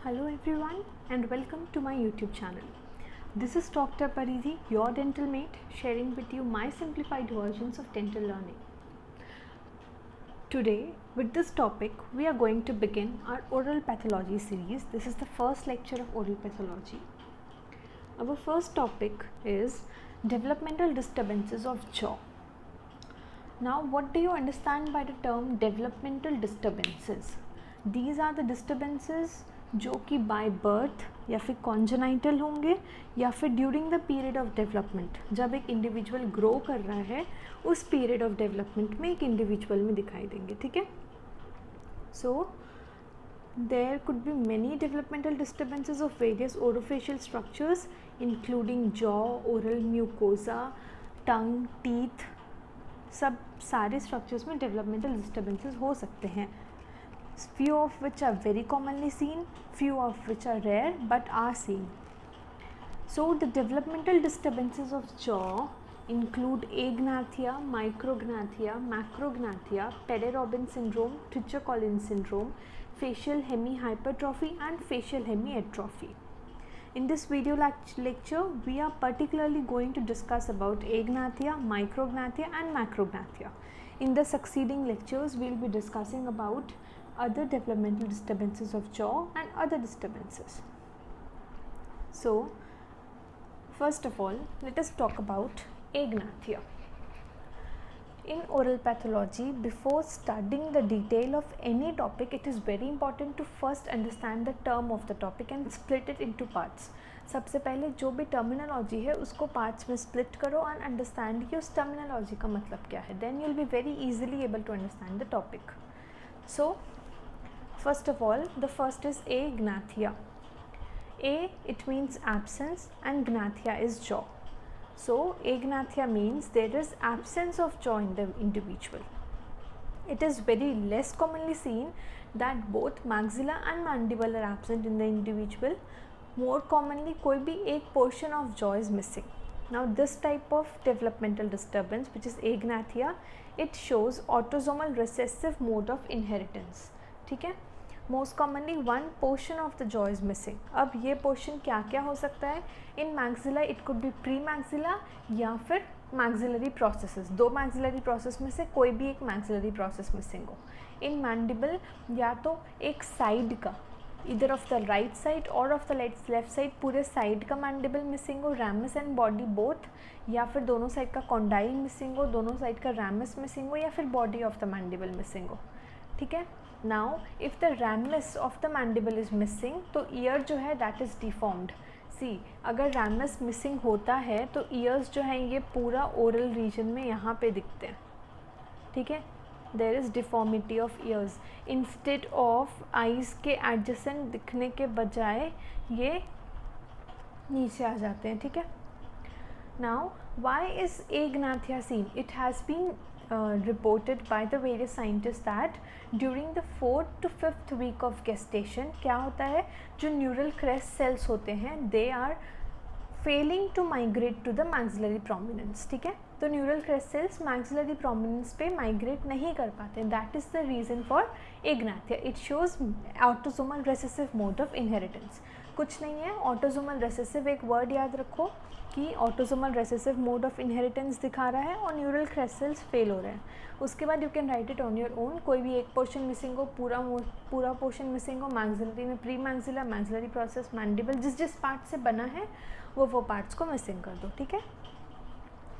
Hello everyone and welcome to my YouTube channel. This is Dr. Paridhi, your dental mate, sharing with you my simplified versions of dental learning. Today, with this topic, we are going to begin our oral pathology series. This is the first lecture of oral pathology. Our first topic is developmental disturbances of jaw. Now, what do you understand by the term developmental disturbances? These are the disturbances जो कि by birth या फिर congenital होंगे या फिर during the period of development, जब एक individual grow कर रहा है उस पीरियड ऑफ डेवलपमेंट में एक इंडिविजुअल में दिखाई देंगे. ठीक है. So there could be many developmental disturbances of various orofacial structures including jaw, oral mucosa, tongue, teeth, सब सारे स्ट्रक्चर्स में डेवलपमेंटल डिस्टर्बेंसेस हो सकते हैं. Few of which are very commonly seen, few of which are rare but are seen. So the developmental disturbances of jaw include agnathia, micrognathia, macrognathia, Peder-Robin syndrome, Treacher-Collins syndrome, facial hemihypertrophy and facial hemiatrophy. In this video lecture, we are particularly going to discuss about agnathia, micrognathia and macrognathia. In the succeeding lectures, we will be discussing about other developmental disturbances of jaw and other disturbances. So, first of all, let us talk about agnathia. In oral pathology, before studying the detail of any topic, it is very important to first understand the term of the topic and split it into parts. सबसे पहले जो भी terminology है उसको parts में split करो and understand कि उस टर्मिनोलॉजी का मतलब क्या है. Then you will be very easily able to understand the topic. So first of all, the first is agnathia. A, it means absence and gnathia is jaw. So agnathia means there is absence of jaw in the individual. It is very less commonly seen that both maxilla and mandible are absent in the individual. More commonly कोई भी एक portion of jaw is missing. Now this type of developmental disturbance, which is agnathia, it shows autosomal recessive mode of inheritance. ठीक है. Most commonly one portion of the jaw is missing. अब ये portion क्या क्या हो सकता है? In maxilla it could be premaxilla या फिर मैक्सिलरी प्रोसेसेस. दो मैक्सिलरी प्रोसेस में से कोई भी एक मैक्सिलरी प्रोसेस मिसिंग हो. इन मैंडिबल या तो एक साइड का, इधर ऑफ द राइट साइड और ऑफ द लेफ्ट साइड, पूरे साइड का मैंडिबल मिसिंग हो, रैमस एंड बॉडी बोथ, या फिर दोनों साइड का कॉन्डाइल मिसिंग हो, दोनों साइड का रैमस मिसिंग हो, या फिर body of the mandible missing हो. ठीक है. Now if the ramus of the mandible is missing तो ear जो है that is deformed. See, अगर ramus missing होता है तो ears जो हैं ये पूरा oral region में यहाँ पे दिखते हैं. ठीक है. There is deformity of ears. Instead of eyes के adjacent दिखने के बजाय ये नीचे आ जाते हैं. ठीक है. Now why is agnathia seen? It has been reported by the various scientists that during the 4th to 5th week of gestation क्या होता है, जो neural crest cells होते हैं they are failing to migrate to the maxillary prominence. ठीक है. तो neural crest cells maxillary prominence पे migrate नहीं कर पाते. That is the reason for agnathia. It shows autosomal recessive mode of inheritance. कुछ नहीं है. autosomal recessive एक word याद रखो कि autosomal recessive mode of inheritance दिखा रहा है और न्यूरल क्रेस्ट सेल्स फेल हो रहे हैं. उसके बाद you can write it on your own. कोई भी एक पोर्शन मिसिंग हो, पूरा पोर्शन मिसिंग हो, मैक्सिलरी में pre maxilla, maxillary process, mandible, जिस पार्ट से बना है वो पार्ट्स को मिसिंग कर दो. ठीक है.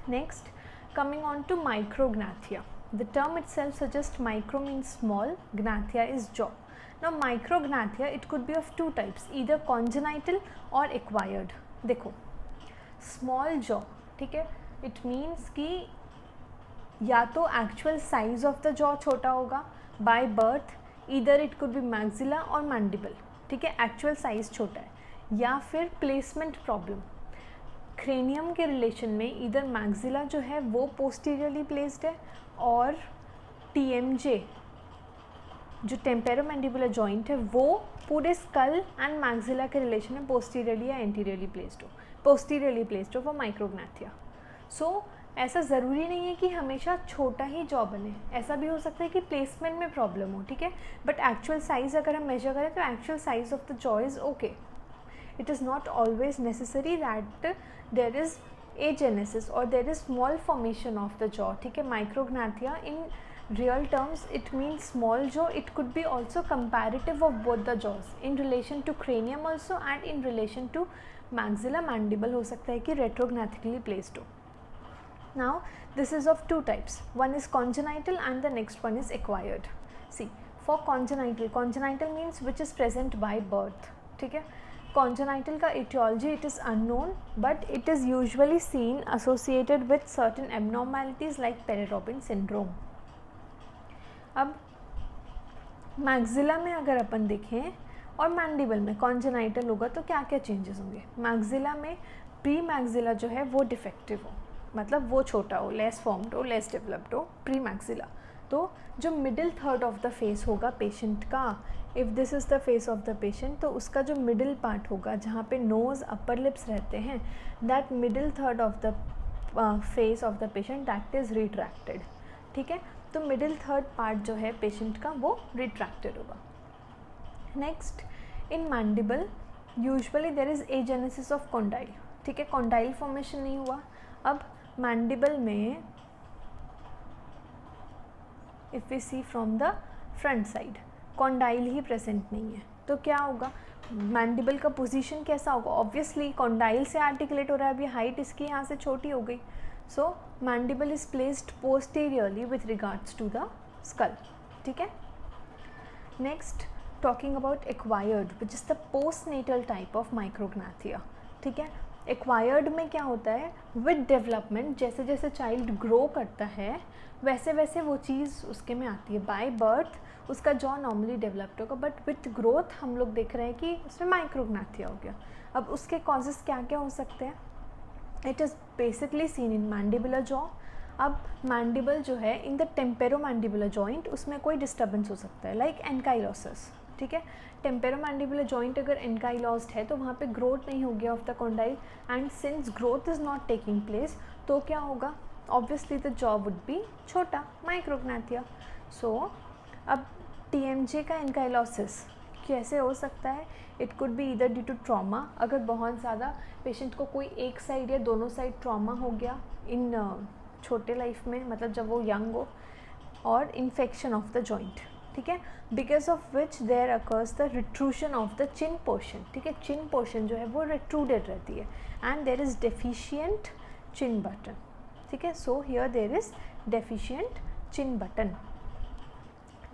Next, coming on to micrognathia. The term itself suggest micro means small, gnathia is jaw. Now micrognathia it could be of two types, either congenital और एक्वायर्ड. देखो, स्मॉल जॉ, ठीक है, it means कि या तो actual size of the jaw छोटा होगा by birth, इधर इट कुड बी मैक्सिला और मैंडिबल. ठीक है. एक्चुअल साइज छोटा है. या फिर प्लेसमेंट प्रॉब्लम. क्रेनियम के रिलेशन में इधर मैक्सिला जो है वो पोस्टीरियरली प्लेस्ड है और टीएमजे जो टेम्पेरोमैंडिबुलर जॉइंट है वो पूरे स्कल एंड मैक्सिला के रिलेशन में पोस्टीरियरली या एंटीरियरली प्लेस्ड हो, पोस्टीरियरली प्लेस्ड हो फॉर माइक्रोग्नाथिया. सो ऐसा ज़रूरी नहीं है कि हमेशा छोटा ही जॉ बने, ऐसा भी हो सकता है कि प्लेसमेंट में प्रॉब्लम हो, ठीक है, बट एक्चुअल साइज़ अगर हम मेजर करें तो actual size of the jaw is okay. It is not always necessary that there is agenesis or there is small formation of the jaw, ठीक है. Micrognathia in real terms it means small jaw. It could be also comparative of both the jaws in relation to cranium also and in relation to maxilla mandible हो सकता है कि retrognathically placed हो. Now this is of two types. One is congenital and the next one is acquired. See, for congenital means which is present by birth, ठीक है. Congenital का etiology it is unknown, but it is usually seen associated with certain abnormalities like Peri-Robin syndrome. अब maxilla में अगर अपन देखें और mandible में congenital होगा तो क्या क्या चेंजेस होंगे. मैक्सिला में प्री मैक्सिला जो है वो डिफेक्टिव हो, मतलब वो छोटा हो, लेस फॉर्म्ड हो, लेस डेवलप्ड हो प्री मैक्सिला. तो जो middle third of the face होगा पेशेंट का, if this is the face of the patient, तो उसका जो मिडिल पार्ट होगा जहाँ पे नोज़ अपर लिप्स रहते हैं, that middle third of the face of the patient that is retracted, ठीक है. तो मिडिल थर्ड पार्ट जो है पेशेंट का वो रिट्रैक्टेड होगा. Next, in mandible usually there is agenesis of condyle, ठीक है. कॉन्डाइल फॉर्मेशन नहीं हुआ. अब मैंडिबल में if we see from the front side condyle ही प्रेजेंट नहीं है, तो क्या होगा, मैंडिबल का पोजीशन कैसा होगा. ऑब्वियसली कॉन्डाइल से आर्टिकुलेट हो रहा है, अभी हाइट इसकी यहाँ से छोटी हो गई. So mandible is placed posteriorly with regards to the skull, ठीक है. Next, talking about acquired which is the postnatal type of micrognathia, ठीक है. एक्वायर्ड में क्या होता है, विद डेवलपमेंट जैसे जैसे चाइल्ड ग्रो करता है वैसे वैसे वो चीज़ उसके में आती है. बाय बर्थ उसका जॉ नॉर्मली डेवलप्ड होगा, बट विथ ग्रोथ हम लोग देख रहे हैं कि उसमें माइक्रोग्नाथिया हो गया. अब उसके कॉजेज़ क्या क्या हो सकते हैं. It is basically seen in mandibular jaw. अब मैंडिबल जो है इन द टेम्पेरोमैंडिबुलर जॉइंट उसमें कोई डिस्टर्बेंस हो सकता है, लाइक एनकाइलोसिस, ठीक है. टेम्पेरोमैंडिबुलर जॉइंट अगर एनकाइलॉस्ड है तो वहाँ पे ग्रोथ नहीं हो गया of the condyle, and since growth is not taking place तो क्या होगा, obviously the jaw would be छोटा, माइक्रोग्नाथिया. सो अब TMJ का एनकाइलोसिस कैसे हो सकता है. It could be either due to trauma, अगर बहुत ज़्यादा पेशेंट को कोई एक साइड या दोनों साइड ट्रॉमा हो गया इन छोटे लाइफ में, मतलब जब वो यंग हो, और इन्फेक्शन ऑफ द जॉइंट, ठीक है, because of which there occurs the retrusion of the chin portion, ठीक है. चिन पोर्शन जो है वो रिट्रूडेड रहती है and there is deficient chin button, ठीक है. So here there is deficient chin button.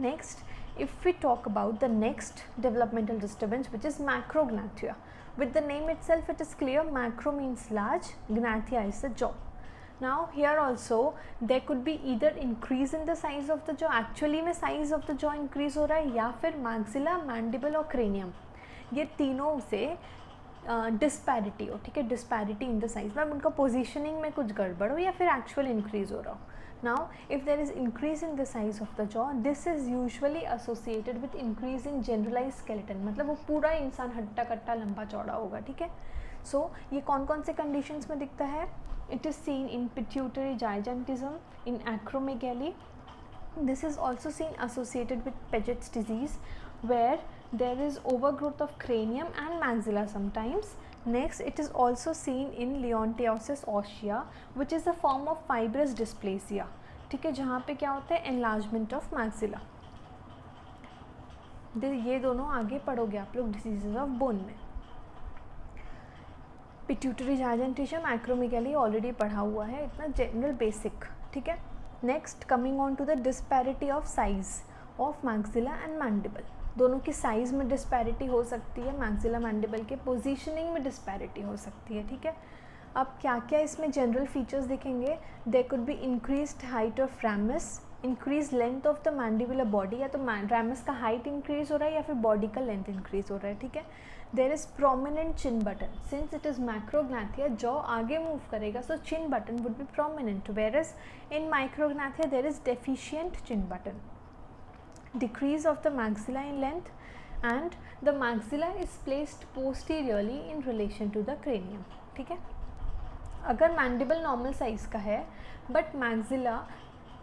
Next, if we talk about the next developmental disturbance which is macrognathia, with the name itself it is clear, macro means large, gnathia is the jaw. Now here also there could be either increase in the size of the jaw, actually में size of the jaw increase हो रहा है, या फिर maxilla, mandible और cranium ये तीनों से डिस्पैरिटी हो, ठीक है. डिस्पैरिटी इन द साइज में उनका पोजिशनिंग में कुछ गड़बड़ हो या फिर एक्चुअल इंक्रीज हो रहा हो. Now, if there is increase in the size of the jaw, this is usually associated with increase in generalized skeleton, मतलब वो पूरा इंसान हट्टा कट्टा लंबा चौड़ा होगा, ठीक है. So, ये कौन कौन से conditions में दिखता है. It is seen in pituitary gigantism, in acromegaly. This is also seen associated with Paget's disease, where there is overgrowth of cranium and maxilla sometimes. Next, it is also seen in Leontiasis osseosa, which is a form of fibrous dysplasia, ठीक है, जहाँ पे क्या होता है, enlargement of maxilla. ये दोनों आगे पढ़ोगे आप लोग डिजीजेज ऑफ बोन में. पिट्यूटरी जाइजेंटिशम, एक्रोमेगाली ऑलरेडी पढ़ा हुआ है, इतना जनरल बेसिक, ठीक है. Next, coming on to the disparity of size of maxilla and mandible. दोनों की साइज़ में डिस्पैरिटी हो सकती है, मैक्सिला मैंडिबल के पोजीशनिंग में डिस्पैरिटी हो सकती है, ठीक है. अब क्या क्या इसमें जनरल फीचर्स दिखेंगे. There could be increased height of ramus, increase length of the mandibular body, या तो रैमस का हाइट इंक्रीज हो रहा है या फिर बॉडी का लेंथ इंक्रीज हो रहा है, ठीक है. There is prominent chin button, since it is macrognathia jaw आगे मूव करेगा, so chin button would be prominent, where is in micrognathia there is deficient chin button. Decrease of the maxilla in length, and the maxilla is placed posteriorly in relation to the cranium, ठीक है. अगर mandible normal size का है but maxilla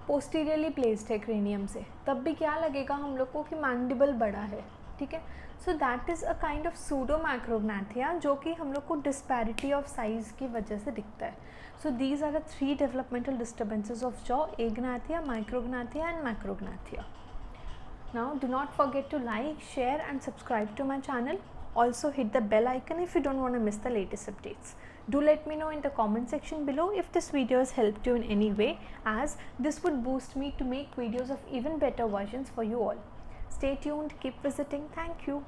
posteriorly placed है cranium से, तब भी क्या लगेगा हम लोग को कि मैंडिबल बड़ा है, ठीक है. So that is a kind of pseudo macrognathia, जो कि हम लोग को डिस्पैरिटी ऑफ साइज़ की वजह से दिखता है. So these are the 3 developmental disturbances of jaw: agnathia, micrognathia and macrognathia. Now do not forget to like, share and subscribe to my channel. Also hit the bell icon if you don't want to miss the latest updates. Do let me know in the comment section below if this video has helped you in any way, as this would boost me to make videos of even better versions for you all. Stay tuned, keep visiting. Thank you.